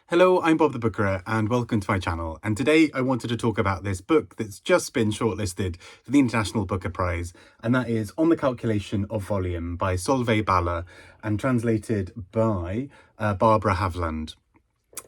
Hello, I'm Bob the Bookerer and welcome to my channel. And today I wanted to talk about this book that's just been shortlisted for the International Booker Prize, and that is On the Calculation of Volume by Solvej Balle and translated by Barbara Haveland.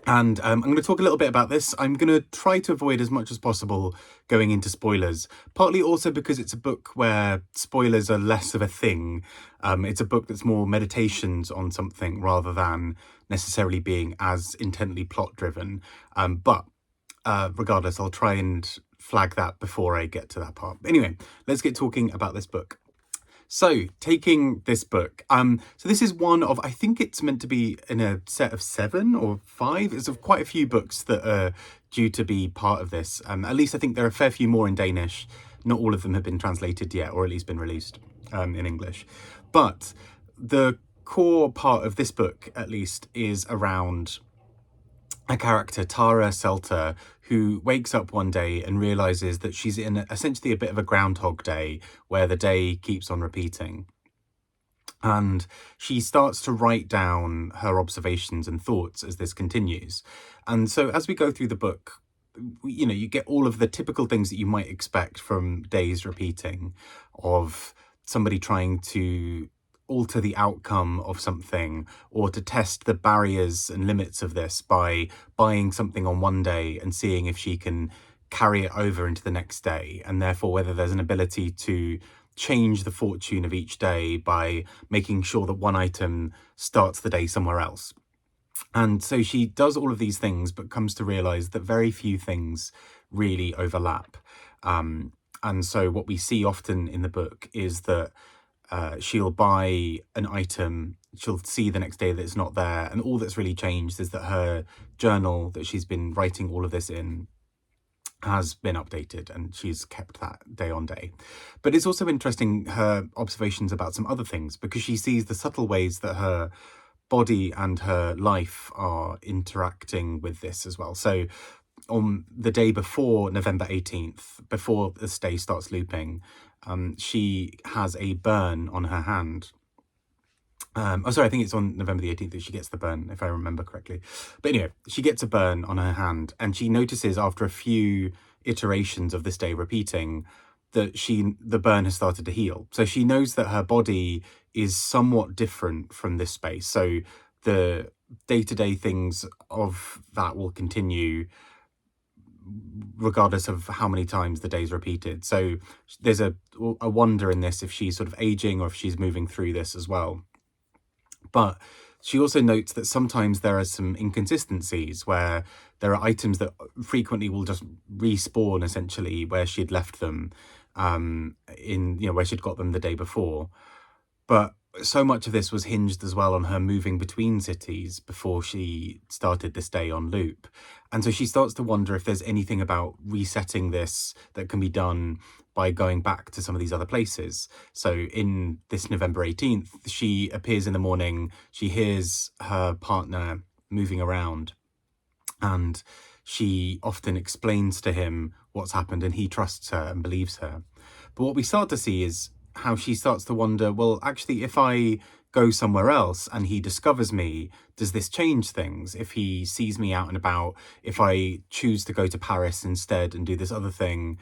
And I'm going to talk a little bit about this. I'm going to try to avoid as much as possible going into spoilers, partly also because it's a book where spoilers are less of a thing. It's a book that's more meditations on something rather than necessarily being as intently plot driven. But regardless, I'll try and flag that before I get to that part. Anyway, let's get talking about this book. So, taking this book, so this is one of, I think it's meant to be in a set of 7 or 5. It's of quite a few books that are due to be part of this. At least I think there are a fair few more in Danish. Not all of them have been translated yet, or at least been released in English. But the core part of this book, at least, is around a character, Tara Selter, who wakes up one day and realizes that she's in essentially a bit of a Groundhog Day where the day keeps on repeating. And she starts to write down her observations and thoughts as this continues. And so as we go through the book, you get all of the typical things that you might expect from days repeating, of somebody trying to alter the outcome of something, or to test the barriers and limits of this by buying something on one day and seeing if she can carry it over into the next day, and therefore whether there's an ability to change the fortune of each day by making sure that one item starts the day somewhere else. And so she does all of these things, but comes to realize that very few things really overlap. And so what we see often in the book is that she'll buy an item, she'll see the next day that it's not there, and all that's really changed is that her journal that she's been writing all of this in has been updated, and she's kept that day on day. But it's also interesting, her observations about some other things, because she sees the subtle ways that her body and her life are interacting with this as well. So on the day before November 18th, before this day starts looping, she has a burn on her hand. I think it's on November the 18th that she gets the burn, if I remember correctly. But anyway, she gets a burn on her hand, and she notices after a few iterations of this day repeating that the burn has started to heal. So she knows that her body is somewhat different from this space. So the day-to-day things of that will continue regardless of how many times the day's repeated. So there's a wonder in this if she's sort of aging or if she's moving through this as well. But she also notes that sometimes there are some inconsistencies where there are items that frequently will just respawn essentially where she'd left them, where she'd got them the day before. But so much of this was hinged as well on her moving between cities before she started this day on loop. And so she starts to wonder if there's anything about resetting this that can be done by going back to some of these other places. So in this November 18th, she appears in the morning, she hears her partner moving around, and she often explains to him what's happened, and he trusts her and believes her. But what we start to see is how she starts to wonder, well, actually, if I go somewhere else and he discovers me, does this change things? If he sees me out and about, if I choose to go to Paris instead and do this other thing,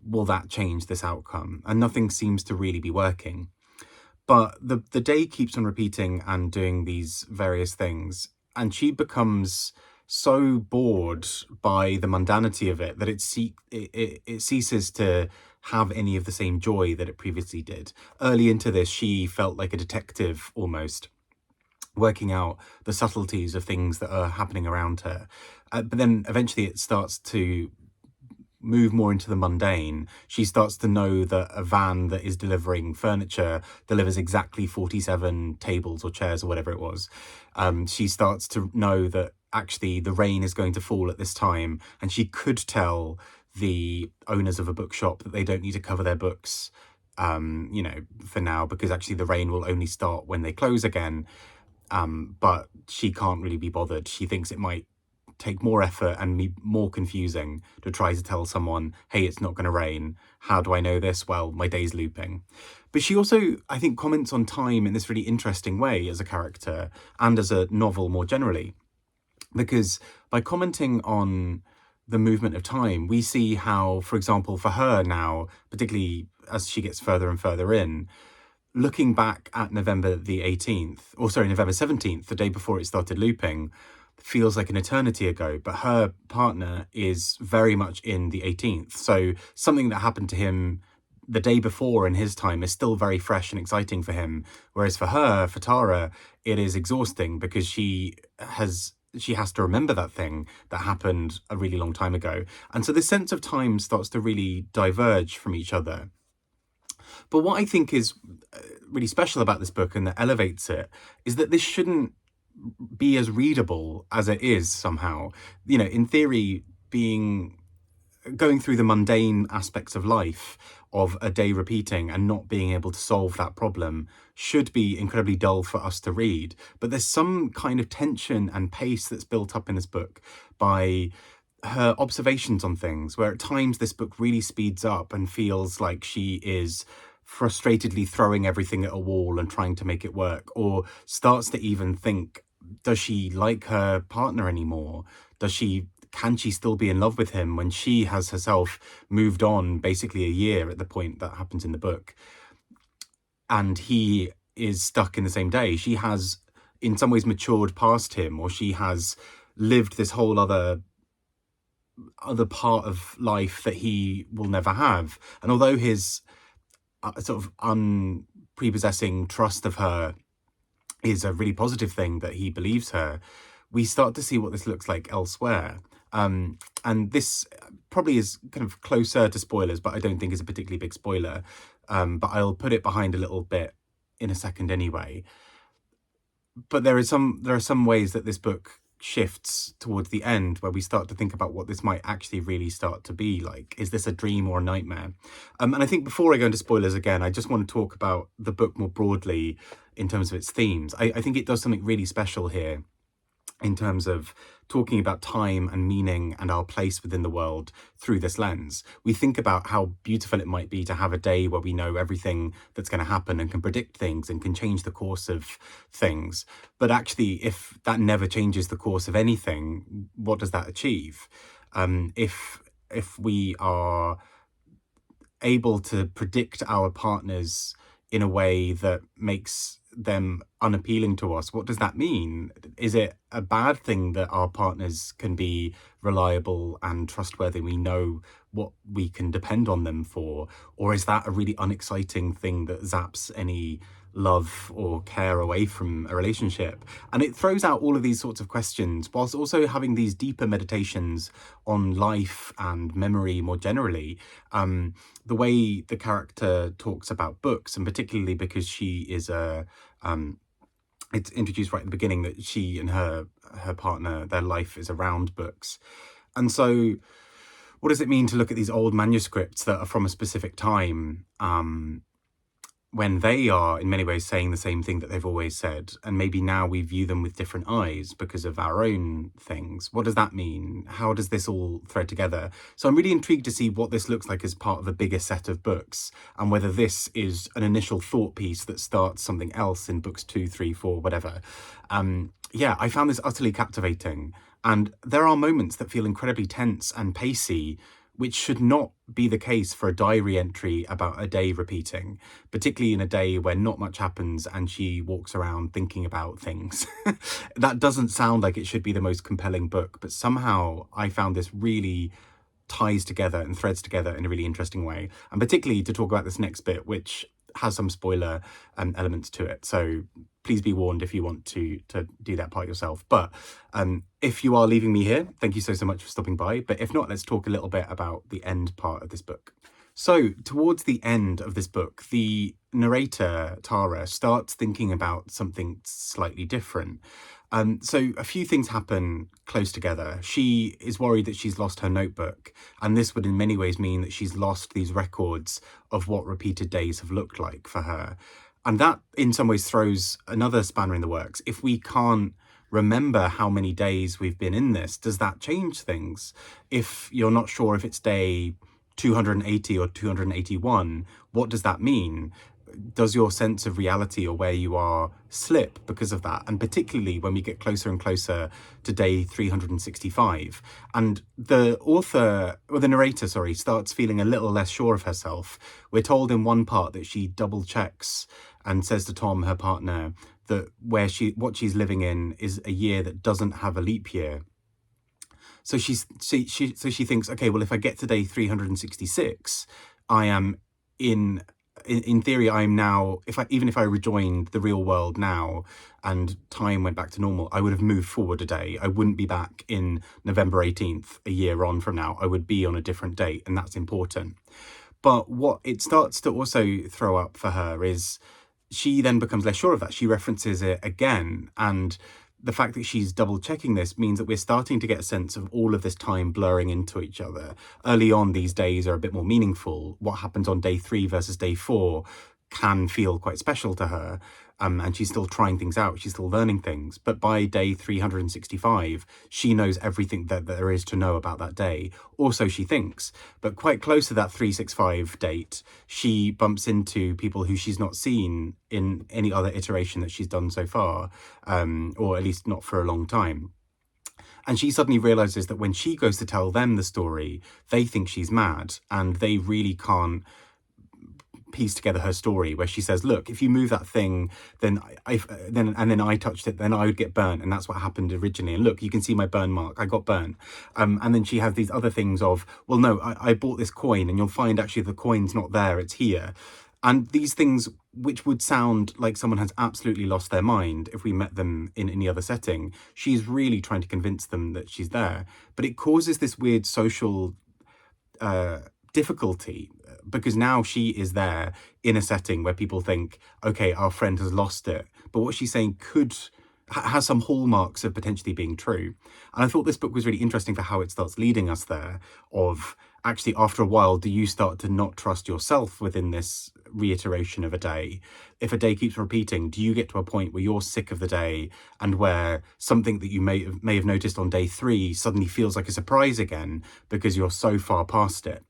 will that change this outcome? And nothing seems to really be working. But the day keeps on repeating and doing these various things, and she becomes so bored by the mundanity of it that it ceases to have any of the same joy that it previously did. Early into this, she felt like a detective almost, working out the subtleties of things that are happening around her. But then eventually it starts to move more into the mundane. She starts to know that a van that is delivering furniture delivers exactly 47 tables or chairs or whatever it was. She starts to know that actually the rain is going to fall at this time, and she could tell the owners of a bookshop that they don't need to cover their books, for now, because actually the rain will only start when they close again. But she can't really be bothered. She thinks it might take more effort and be more confusing to try to tell someone, hey, it's not going to rain. How do I know this? Well, my day's looping. But she also, I think, comments on time in this really interesting way as a character and as a novel more generally, because by commenting on the movement of time, we see how, for example, for her now, particularly as she gets further and further in, looking back at November the 18th, or sorry, November 17th, the day before it started looping, feels like an eternity ago, but her partner is very much in the 18th. So something that happened to him the day before in his time is still very fresh and exciting for him. Whereas for her, for Tara, it is exhausting because she has to remember that thing that happened a really long time ago. And so this sense of time starts to really diverge from each other. But what I think is really special about this book and that elevates it is that this shouldn't be as readable as it is somehow. You know, in theory, going through the mundane aspects of life, of a day repeating and not being able to solve that problem, should be incredibly dull for us to read. But there's some kind of tension and pace that's built up in this book by her observations on things, where at times this book really speeds up and feels like she is frustratedly throwing everything at a wall and trying to make it work, or starts to even think, does she like her partner anymore? Can she still be in love with him when she has herself moved on basically a year at the point that happens in the book, and he is stuck in the same day? She has in some ways matured past him, or she has lived this whole other part of life that he will never have. And although his sort of unprepossessing trust of her is a really positive thing, that he believes her, we start to see what this looks like elsewhere. And this probably is kind of closer to spoilers, but I don't think is a particularly big spoiler. But I'll put it behind a little bit in a second anyway. But there are some ways that this book shifts towards the end where we start to think about what this might actually really start to be like. Is this a dream or a nightmare? And I think before I go into spoilers again, I just want to talk about the book more broadly in terms of its themes. I think it does something really special here in terms of talking about time and meaning and our place within the world through this lens. We think about how beautiful it might be to have a day where we know everything that's going to happen and can predict things and can change the course of things. But actually, if that never changes the course of anything, what does that achieve? If we are able to predict our partners in a way that makes them unappealing to us, what does that mean? Is it a bad thing that our partners can be reliable and trustworthy? We know what we can depend on them for, or is that a really unexciting thing that zaps any love or care away from a relationship? And it throws out all of these sorts of questions whilst also having these deeper meditations on life and memory more generally. The way the character talks about books, and particularly because she is it's introduced right at the beginning that she and her partner, their life is around books. And so what does it mean to look at these old manuscripts that are from a specific time, when they are in many ways saying the same thing that they've always said, and maybe now we view them with different eyes because of our own things? What does that mean? How does this all thread together? So I'm really intrigued to see what this looks like as part of a bigger set of books, and whether this is an initial thought piece that starts something else in books 2, 3, 4, whatever. Yeah, I found this utterly captivating, and there are moments that feel incredibly tense and pacey, which should not be the case for a diary entry about a day repeating, particularly in a day where not much happens and she walks around thinking about things. That doesn't sound like it should be the most compelling book, but somehow I found this really ties together and threads together in a really interesting way. And particularly to talk about this next bit, which has some spoiler elements to it. So please be warned if you want to do that part yourself. But if you are leaving me here, thank you so much for stopping by. But if not, let's talk a little bit about the end part of this book. So towards the end of this book, the narrator, Tara, starts thinking about something slightly different. So a few things happen close together. She is worried that she's lost her notebook, and this would in many ways mean that she's lost these records of what repeated days have looked like for her. And that in some ways throws another spanner in the works. If we can't remember how many days we've been in this, does that change things? If you're not sure if it's day 280 or 281, what does that mean? does your sense of reality or where you are slip because of that? And particularly when we get closer and closer to day 365, and the narrator, sorry, starts feeling a little less sure of herself. We're told in one part that she double checks and says to Tom, her partner, that what she's living in is a year that doesn't have a leap year. So she thinks, okay, well, if I get to day 366, I am in theory, I'm now, even if I rejoined the real world now and time went back to normal, I would have moved forward a day. I wouldn't be back in November 18th, a year on from now. I would be on a different date, and that's important. But what it starts to also throw up for her is she then becomes less sure of that. She references it again, and the fact that she's double checking this means that we're starting to get a sense of all of this time blurring into each other. Early on, these days are a bit more meaningful. What happens on day 3 versus day 4 can feel quite special to her. And she's still trying things out. She's still learning things. But by day 365, she knows everything that there is to know about that day. Or so she thinks. But quite close to that 365 date, she bumps into people who she's not seen in any other iteration that she's done so far, or at least not for a long time. And she suddenly realizes that when she goes to tell them the story, they think she's mad, and they really can't piece together her story, where she says, look, if you move that thing, then I touched it, then I would get burnt, and that's what happened originally, and look, you can see my burn mark, I got burnt. And then she has these other things of, well, no, I bought this coin, and you'll find actually the coin's not there, it's here. And these things, which would sound like someone has absolutely lost their mind if we met them in any other setting, she's really trying to convince them that she's there. But it causes this weird social difficulty, because now she is there in a setting where people think, okay, our friend has lost it. But what she's saying has some hallmarks of potentially being true. And I thought this book was really interesting for how it starts leading us there, of actually, after a while, do you start to not trust yourself within this reiteration of a day? If a day keeps repeating, do you get to a point where you're sick of the day, and where something that you may have noticed on day 3 suddenly feels like a surprise again because you're so far past it?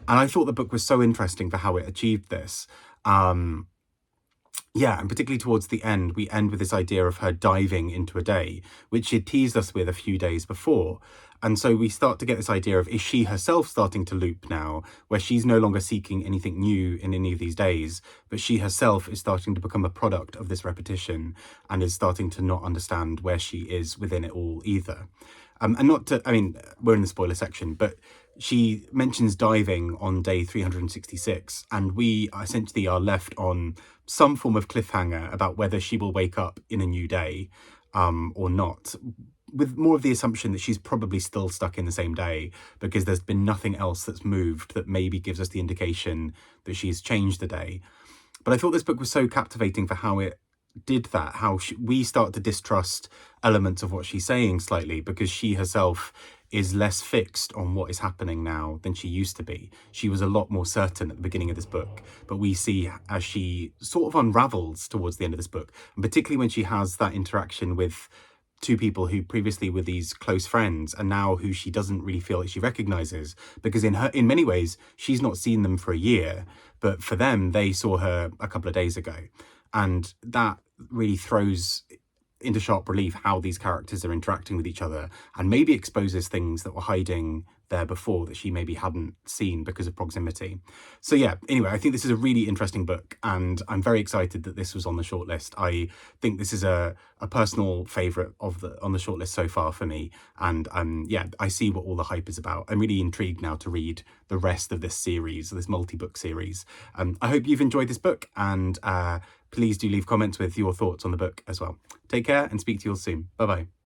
And I thought the book was so interesting for how it achieved this. Yeah, and particularly towards the end, we end with this idea of her diving into a day, which she teased us with a few days before. And so we start to get this idea of, is she herself starting to loop now, where she's no longer seeking anything new in any of these days, but she herself is starting to become a product of this repetition, and is starting to not understand where she is within it all either. And not to, I mean, we're in the spoiler section, but she mentions diving on day 366, and we essentially are left on some form of cliffhanger about whether she will wake up in a new day or not, with more of the assumption that she's probably still stuck in the same day, because there's been nothing else that's moved that maybe gives us the indication that she's changed the day. But I thought this book was so captivating for how it did that, how we start to distrust elements of what she's saying slightly, because she herself is less fixed on what is happening now than she used to be. She was a lot more certain at the beginning of this book, but we see as she sort of unravels towards the end of this book, and particularly when she has that interaction with 2 people who previously were these close friends, and now who she doesn't really feel like she recognizes, because in many ways she's not seen them for a year, but for them they saw her a couple of days ago. And that really throws into sharp relief how these characters are interacting with each other, and maybe exposes things that were hiding there before that she maybe hadn't seen because of proximity. So yeah, anyway, I think this is a really interesting book, and I'm very excited that this was on the shortlist. I think this is a personal favourite on the shortlist so far for me, and yeah, I see what all the hype is about. I'm really intrigued now to read the rest of this series, this multi-book series. I hope you've enjoyed this book, and please do leave comments with your thoughts on the book as well. Take care and speak to you all soon. Bye bye.